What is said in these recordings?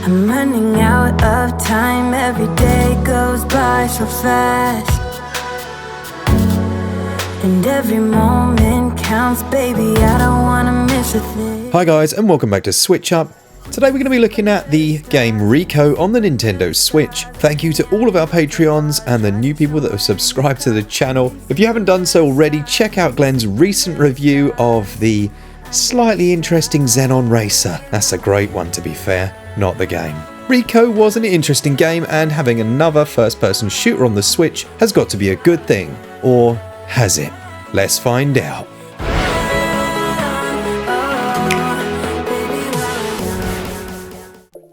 I'm running out of time, every day goes by so fast, and every moment counts, baby, I don't wanna miss a thing. Hi guys, and welcome back to SwitchUp. Today we're going to be looking at the game Rico on the Nintendo Switch. Thank you to all of our Patreons and the new people that have subscribed to the channel. If you haven't done so already, check out Glen's recent review of the slightly interesting Xenon Racer. That's a great one, to be fair, not the game. Rico was an interesting game, and having another first-person shooter on the Switch has got to be a good thing. Or has it? Let's find out.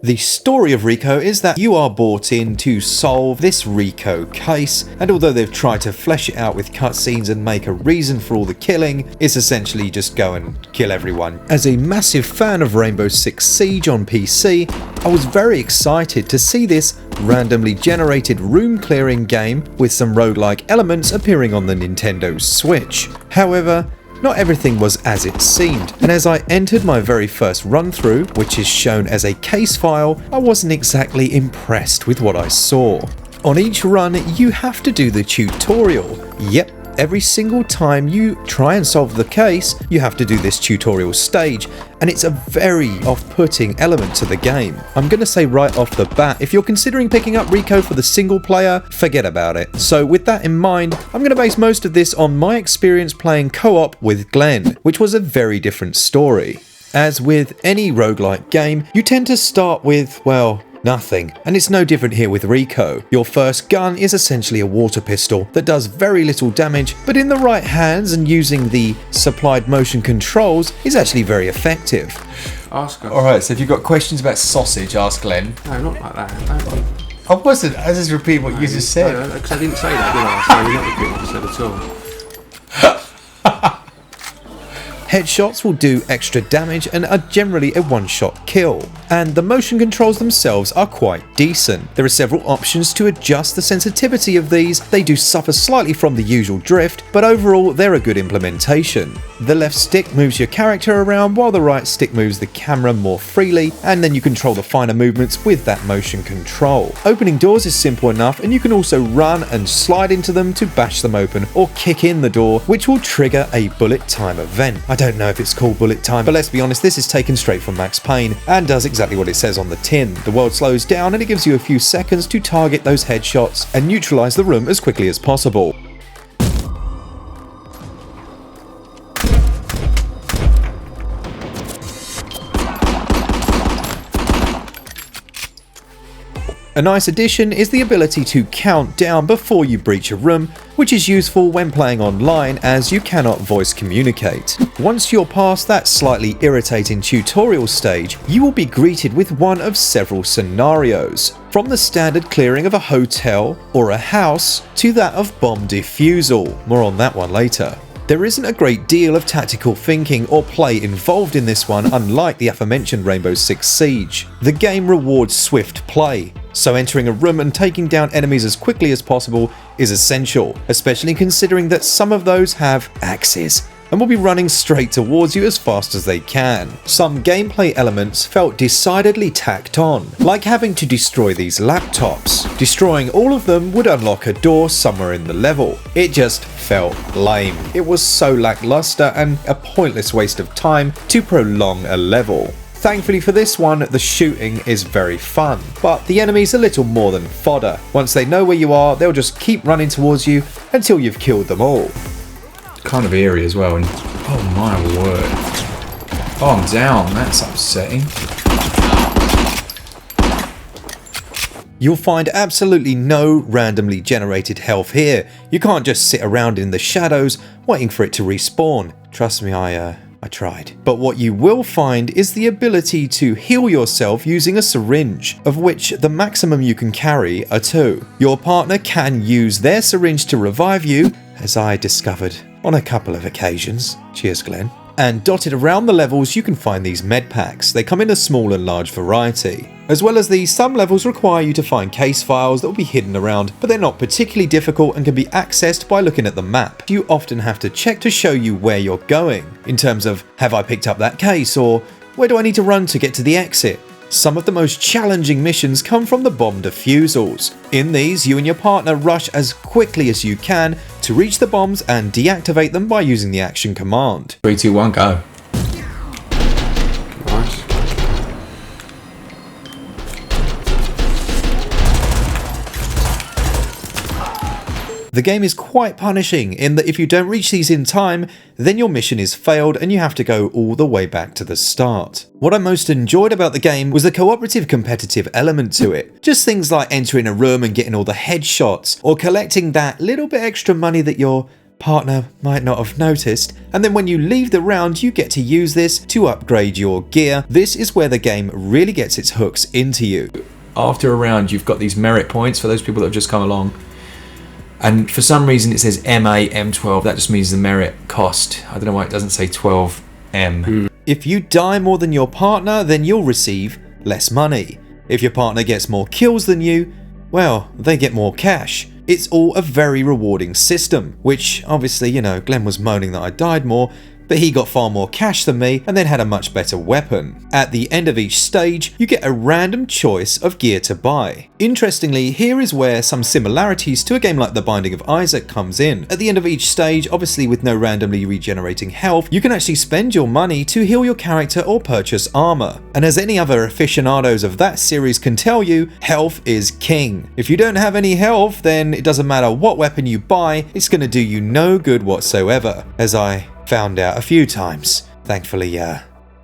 The story of Rico is that you are brought in to solve this Rico case, and although they've tried to flesh it out with cutscenes and make a reason for all the killing, it's essentially just go and kill everyone. As a massive fan of Rainbow Six Siege on PC, I was very excited to see this randomly generated room clearing game with some roguelike elements appearing on the Nintendo Switch. However, not everything was as it seemed, and as I entered my very first run through, which is shown as a case file, I wasn't exactly impressed with what I saw. On each run, you have to do the tutorial. Yep, every single time you try and solve the case, you have to do this tutorial stage, and it's a very off-putting element to the game. I'm going to say right off the bat, if you're considering picking up Rico for the single player, forget about it. So with that in mind, I'm going to base most of this on my experience playing co-op with Glen, which was a very different story. As with any roguelike game, you tend to start with, well, nothing, and it's no different here with Rico. Your first gun is essentially a water pistol that does very little damage, but in the right hands and using the supplied motion controls is actually very effective. Ask us. Alright, so if you've got questions about sausage, ask Glen. No, not like that. I wasn't, I just repeat what you just said. No, because I didn't say that, did I? So you're not repeating what I said at all. Headshots will do extra damage and are generally a one-shot kill, and the motion controls themselves are quite decent. There are several options to adjust the sensitivity of these. They do suffer slightly from the usual drift, but overall they're a good implementation. The left stick moves your character around while the right stick moves the camera more freely, and then you control the finer movements with that motion control. Opening doors is simple enough, and you can also run and slide into them to bash them open or kick in the door, which will trigger a bullet time event. I don't know if it's called bullet time, but let's be honest, this is taken straight from Max Payne and does exactly what it says on the tin. The world slows down and it gives you a few seconds to target those headshots and neutralize the room as quickly as possible. A nice addition is the ability to count down before you breach a room, which is useful when playing online as you cannot voice communicate. Once you're past that slightly irritating tutorial stage, you will be greeted with one of several scenarios, from the standard clearing of a hotel or a house to that of bomb defusal. More on that one later. There isn't a great deal of tactical thinking or play involved in this one, unlike the aforementioned Rainbow Six Siege. The game rewards swift play, so entering a room and taking down enemies as quickly as possible is essential, especially considering that some of those have axes and will be running straight towards you as fast as they can. Some gameplay elements felt decidedly tacked on, like having to destroy these laptops. Destroying all of them would unlock a door somewhere in the level. It just felt lame. It was so lackluster and a pointless waste of time to prolong a level. Thankfully for this one, the shooting is very fun, but the enemies a little more than fodder. Once they know where you are, they'll just keep running towards you until you've killed them all. Kind of eerie as well, and oh my word. Oh, I'm down, that's upsetting. You'll find absolutely no randomly generated health here. You can't just sit around in the shadows waiting for it to respawn. Trust me, I tried. But what you will find is the ability to heal yourself using a syringe, of which the maximum you can carry are 2. Your partner can use their syringe to revive you, as I discovered on a couple of occasions. Cheers, Glen. And dotted around the levels you can find these med packs. They come in a small and large variety. As well as these, some levels require you to find case files that will be hidden around, but they're not particularly difficult and can be accessed by looking at the map. You often have to check to show you where you're going, in terms of, have I picked up that case, or where do I need to run to get to the exit? Some of the most challenging missions come from the bomb defusals. In these, you and your partner rush as quickly as you can to reach the bombs and deactivate them by using the action command. 3, 2, 1, go. Nice. The game is quite punishing in that if you don't reach these in time, then your mission is failed and you have to go all the way back to the start. What I most enjoyed about the game was the cooperative competitive element to it. Just things like entering a room and getting all the headshots, or collecting that little bit extra money that your partner might not have noticed, and then when you leave the round you get to use this to upgrade your gear. This is where the game really gets its hooks into you. After a round you've got these merit points for those people that have just come along. And for some reason it says MA M12, that just means the merit cost. I don't know why it doesn't say 12M. If you die more than your partner, then you'll receive less money. If your partner gets more kills than you, well, they get more cash. It's all a very rewarding system, which obviously, you know, Glen was moaning that I died more, but he got far more cash than me and then had a much better weapon. At the end of each stage, you get a random choice of gear to buy. Interestingly, here is where some similarities to a game like The Binding of Isaac comes in. At the end of each stage, obviously with no randomly regenerating health, you can actually spend your money to heal your character or purchase armor. And as any other aficionados of that series can tell you, health is king. If you don't have any health, then it doesn't matter what weapon you buy, it's going to do you no good whatsoever. As I found out a few times. Thankfully,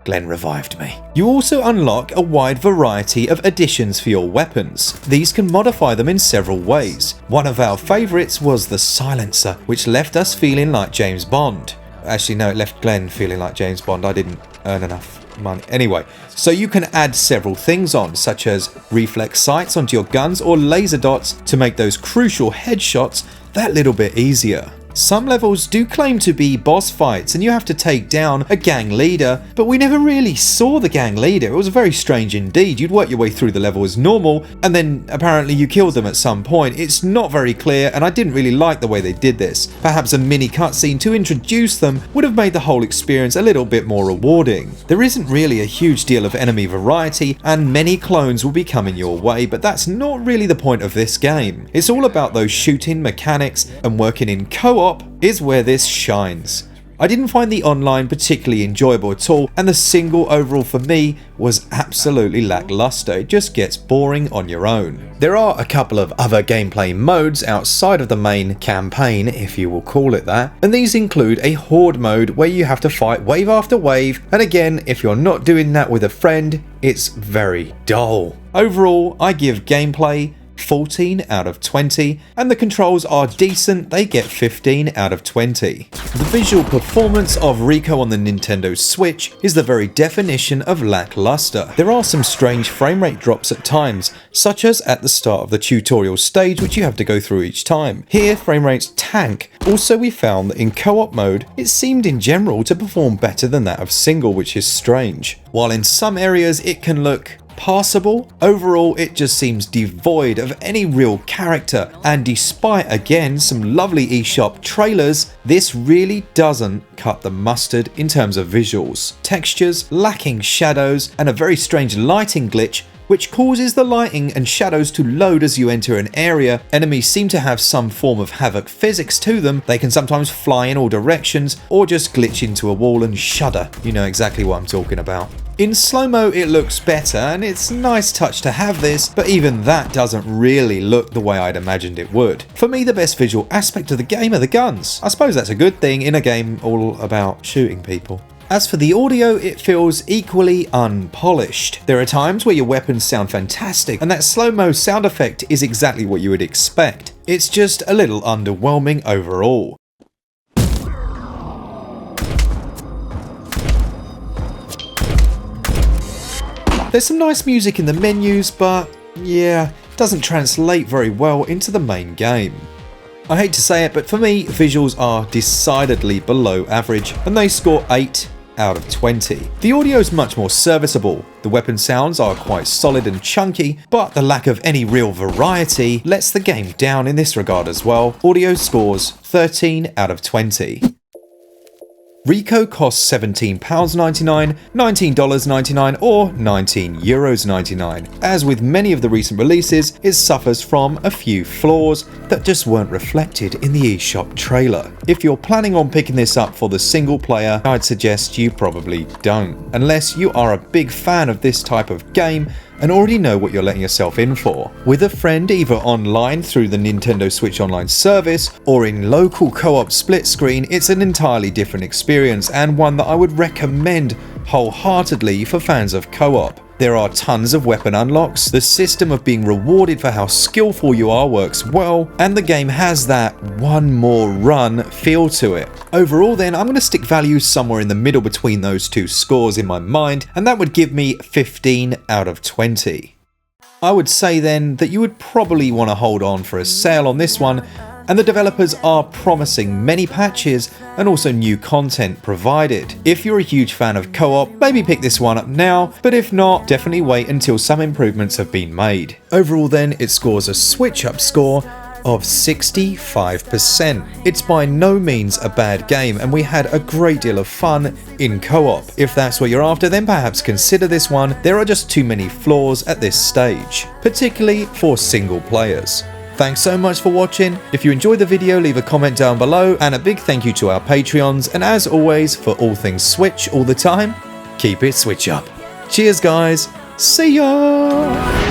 Glen revived me. You also unlock a wide variety of additions for your weapons. These can modify them in several ways. One of our favourites was the silencer, which left us feeling like James Bond. Actually, no, it left Glen feeling like James Bond. I didn't earn enough money. Anyway, so you can add several things on, such as reflex sights onto your guns or laser dots to make those crucial headshots that little bit easier. Some levels do claim to be boss fights and you have to take down a gang leader, but we never really saw the gang leader. It was very strange indeed. You'd work your way through the level as normal and then apparently you killed them at some point. It's not very clear and I didn't really like the way they did this. Perhaps a mini cutscene to introduce them would have made the whole experience a little bit more rewarding. There isn't really a huge deal of enemy variety and many clones will be coming your way, but that's not really the point of this game. It's all about those shooting mechanics, and working in co-op is where this shines. I didn't find the online particularly enjoyable at all, and the single overall for me was absolutely lackluster. It just gets boring on your own. There are a couple of other gameplay modes outside of the main campaign, if you will call it that, and these include a horde mode where you have to fight wave after wave, and again, if you're not doing that with a friend, it's very dull. Overall, I give gameplay 14 out of 20, and the controls are decent, they get 15 out of 20. The visual performance of Rico on the Nintendo Switch is the very definition of lackluster. There are some strange frame rate drops at times, such as at the start of the tutorial stage, which you have to go through each time. Here, frame rates tank. Also, we found that in co-op mode, it seemed in general to perform better than that of single, which is strange. While in some areas it can look passable, overall it just seems devoid of any real character, and despite again some lovely eShop trailers, this really doesn't cut the mustard in terms of visuals. Textures, lacking shadows, and a very strange lighting glitch which causes the lighting and shadows to load as you enter an area. Enemies seem to have some form of havoc physics to them. They can sometimes fly in all directions or just glitch into a wall and shudder. You know exactly what I'm talking about. In slow-mo it looks better and it's a nice touch to have this, but even that doesn't really look the way I'd imagined it would. For me, the best visual aspect of the game are the guns. I suppose that's a good thing in a game all about shooting people. As for the audio, it feels equally unpolished. There are times where your weapons sound fantastic, and that slow-mo sound effect is exactly what you would expect. It's just a little underwhelming overall. There's some nice music in the menus, but yeah, it doesn't translate very well into the main game. I hate to say it, but for me, visuals are decidedly below average, and they score 8 out of 20. The audio is much more serviceable. The weapon sounds are quite solid and chunky, but the lack of any real variety lets the game down in this regard as well. Audio scores 13 out of 20. Rico costs £17.99, $19.99 or €19.99. As with many of the recent releases, it suffers from a few flaws that just weren't reflected in the eShop trailer. If you're planning on picking this up for the single player, I'd suggest you probably don't, unless you are a big fan of this type of game and already know what you're letting yourself in for. With a friend either online through the Nintendo Switch Online service or in local co-op split screen, it's an entirely different experience and one that I would recommend wholeheartedly for fans of co-op. There are tons of weapon unlocks, the system of being rewarded for how skillful you are works well, and the game has that one more run feel to it. Overall then, I'm going to stick values somewhere in the middle between those two scores in my mind, and that would give me 15 out of 20. I would say then that you would probably want to hold on for a sale on this one, and the developers are promising many patches and also new content provided. If you're a huge fan of co-op, maybe pick this one up now, but if not, definitely wait until some improvements have been made. Overall then, it scores a SwitchUp score of 65%. It's by no means a bad game and we had a great deal of fun in co-op. If that's what you're after, then perhaps consider this one. There are just too many flaws at this stage, particularly for single players. Thanks so much for watching. If you enjoyed the video, leave a comment down below, and a big thank you to our Patreons, and as always, for all things Switch all the time, keep it Switch up. Cheers guys, see ya!